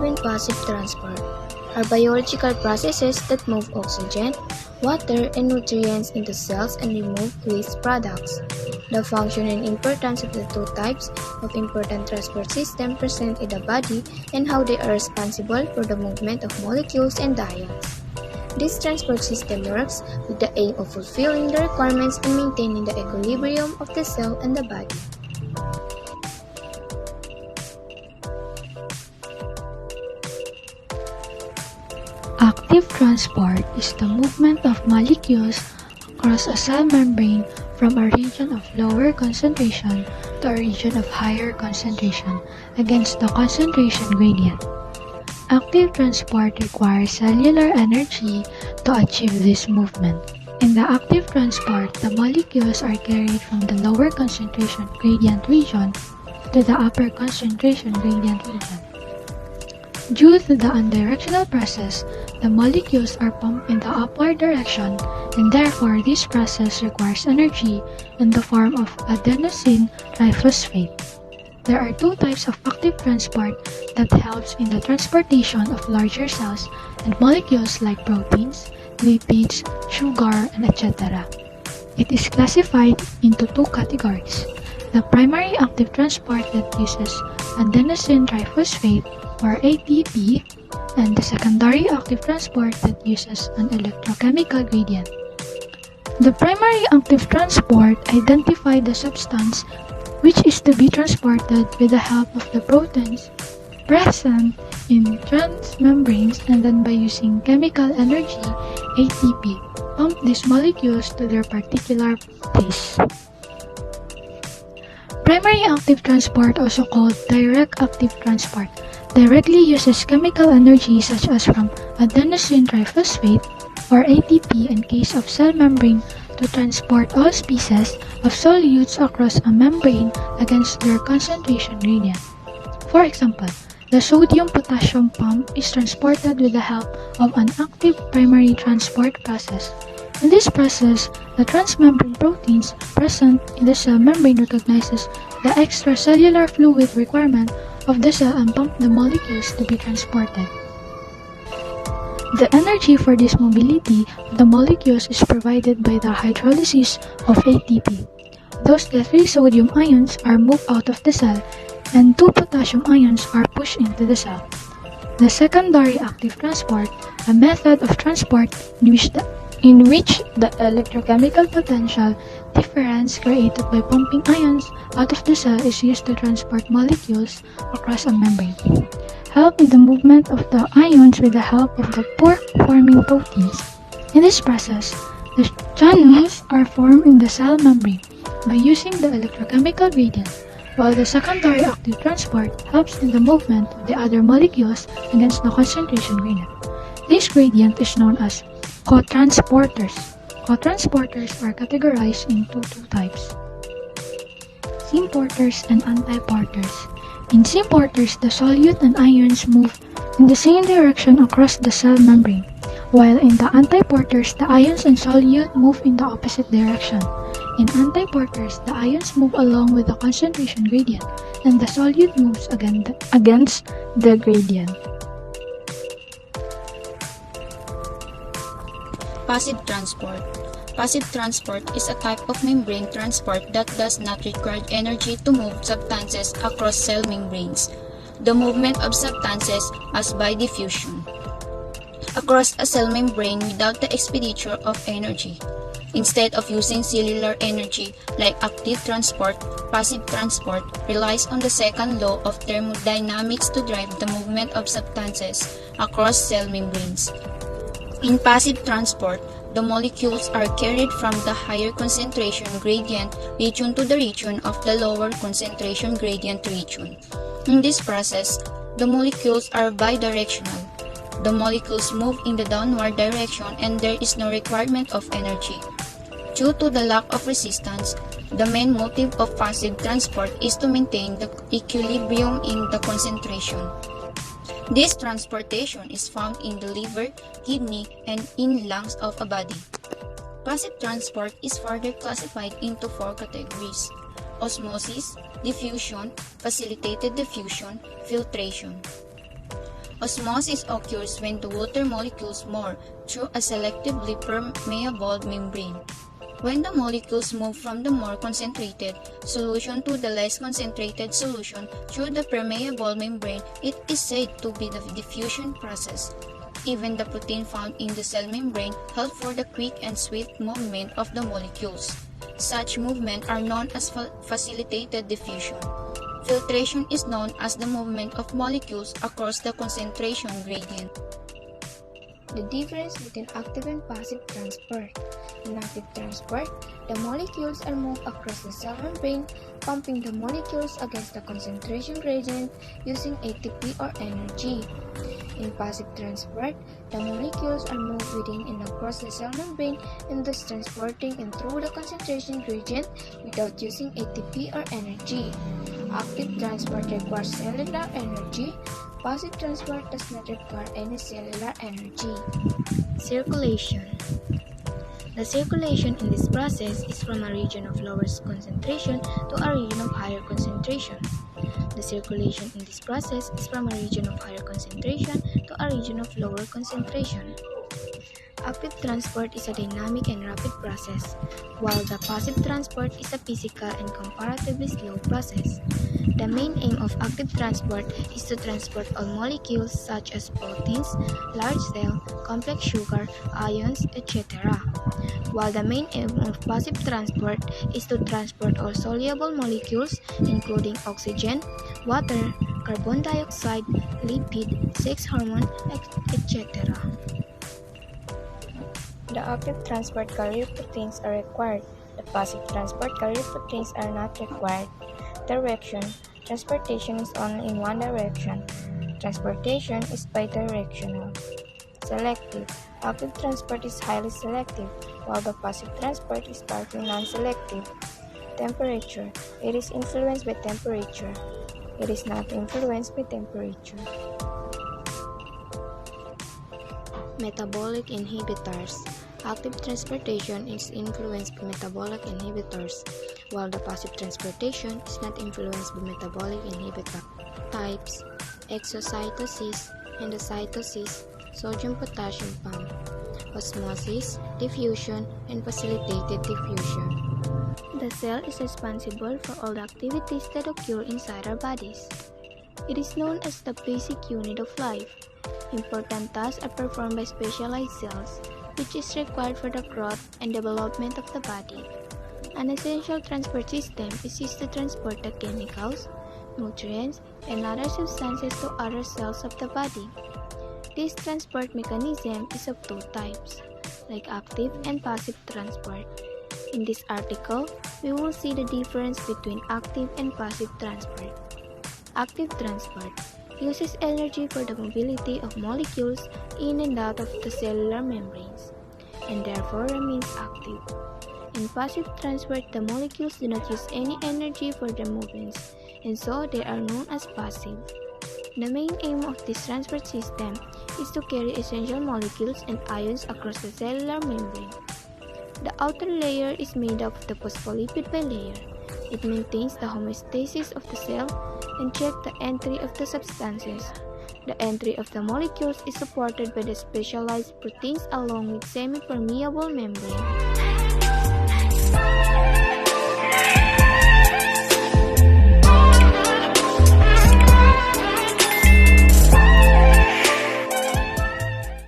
and passive transport are biological processes that move oxygen, water, and nutrients into cells and remove waste products. The function and importance of the two types of important transport system present in the body and how they are responsible for the movement of molecules and ions. This transport system works with the aim of fulfilling the requirements and maintaining the equilibrium of the cell and the body. Active transport is the movement of molecules across a cell membrane from a region of lower concentration to a region of higher concentration against the concentration gradient. Active transport requires cellular energy to achieve this movement. In the active transport, the molecules are carried from the lower concentration gradient region to the upper concentration gradient region. Due to the unidirectional process, the molecules are pumped in the upward direction, and therefore this process requires energy in the form of adenosine triphosphate. There are two types of active transport that helps in the transportation of larger cells and molecules like proteins, lipids, sugar, and etc. It is classified into two categories: the primary active transport that uses adenosine triphosphate or ATP, and the secondary active transport that uses an electrochemical gradient. The primary active transport identifies the substance which is to be transported with the help of the proteins present in transmembranes, and then by using chemical energy, ATP, pump these molecules to their particular place. Primary active transport, also called direct active transport, directly uses chemical energy such as from adenosine triphosphate or ATP in case of cell membrane to transport all species of solutes across a membrane against their concentration gradient. For example, the sodium-potassium pump is transported with the help of an active primary transport process. In this process, the transmembrane proteins present in the cell membrane recognizes the extracellular fluid requirement of the cell and pump the molecules to be transported. The energy for this mobility of the molecules is provided by the hydrolysis of ATP. Thus, the 3 sodium ions are moved out of the cell and 2 potassium ions are pushed into the cell. The secondary active transport, a method of transport in which the electrochemical potential difference created by pumping ions out of the cell is used to transport molecules across a membrane. Help with the movement of the ions with the help of the pore-forming proteins. In this process, the channels are formed in the cell membrane by using the electrochemical gradient, while the secondary active transport helps in the movement of the other molecules against the concentration gradient. This gradient is known as cotransporters. Cotransporters are categorized into two types: symporters and antiporters. In symporters, the solute and ions move in the same direction across the cell membrane, while in the antiporters, the ions and solute move in the opposite direction. In antiporters, the ions move along with the concentration gradient, and the solute moves against the gradient. Passive transport. Passive transport is a type of membrane transport that does not require energy to move substances across cell membranes. The movement of substances as by diffusion across a cell membrane without the expenditure of energy. Instead of using cellular energy like active transport, passive transport relies on the second law of thermodynamics to drive the movement of substances across cell membranes. In passive transport, the molecules are carried from the higher concentration gradient region to the region of the lower concentration gradient region. In this process, the molecules are bidirectional. The molecules move in the downward direction and there is no requirement of energy. Due to the lack of resistance, the main motive of passive transport is to maintain the equilibrium in the concentration. This transportation is found in the liver, kidney, and in lungs of a body. Passive transport is further classified into 4 categories: osmosis, diffusion, facilitated diffusion, filtration. Osmosis occurs when the water molecules move through a selectively permeable membrane. When the molecules move from the more concentrated solution to the less concentrated solution through the permeable membrane, it is said to be the diffusion process. Even the protein found in the cell membrane help for the quick and swift movement of the molecules. Such movements are known as facilitated diffusion. Filtration is known as the movement of molecules across the concentration gradient. The difference between active and passive transport. In active transport, the molecules are moved across the cell membrane, pumping the molecules against the concentration gradient using ATP or energy. In passive transport, the molecules are moved within and across the cell membrane and thus transporting and through the concentration gradient without using ATP or energy. Active transport requires cellular energy. Passive transport does not require any cellular energy. Circulation. The circulation in this process is from a region of lower concentration to a region of higher concentration. The circulation in this process is from a region of higher concentration to a region of lower concentration. Active transport is a dynamic and rapid process, while the passive transport is a physical and comparatively slow process. The main aim of active transport is to transport all molecules such as proteins, large cell, complex sugar, ions, etc. While the main aim of passive transport is to transport all soluble molecules including oxygen, water, carbon dioxide, lipid, sex hormone, etc. The active transport carrier proteins are required. The passive transport carrier proteins are not required. Direction. Transportation is only in one direction. Transportation is bidirectional. Selective. Active transport is highly selective, while the passive transport is partly non-selective. Temperature. It is influenced by temperature. It is not influenced by temperature. Metabolic inhibitors. Active transportation is influenced by metabolic inhibitors, while the passive transportation is not influenced by metabolic inhibitor. Types: exocytosis, endocytosis, sodium-potassium pump, osmosis, diffusion, and facilitated diffusion. The cell is responsible for all the activities that occur inside our bodies. It is known as the basic unit of life. Important tasks are performed by specialized cells, which is required for the growth and development of the body. An essential transport system is used to transport the chemicals, nutrients, and other substances to other cells of the body. This transport mechanism is of two types, like active and passive transport. In this article, we will see the difference between active and passive transport. Active transport uses energy for the mobility of molecules in and out of the cellular membranes, and therefore remains active. In passive transport, the molecules do not use any energy for their movements, and so they are known as passive. The main aim of this transport system is to carry essential molecules and ions across the cellular membrane. The outer layer is made up of the phospholipid bilayer. It maintains the homeostasis of the cell and checks the entry of the substances. The entry of the molecules is supported by the specialized proteins along with semi-permeable membrane.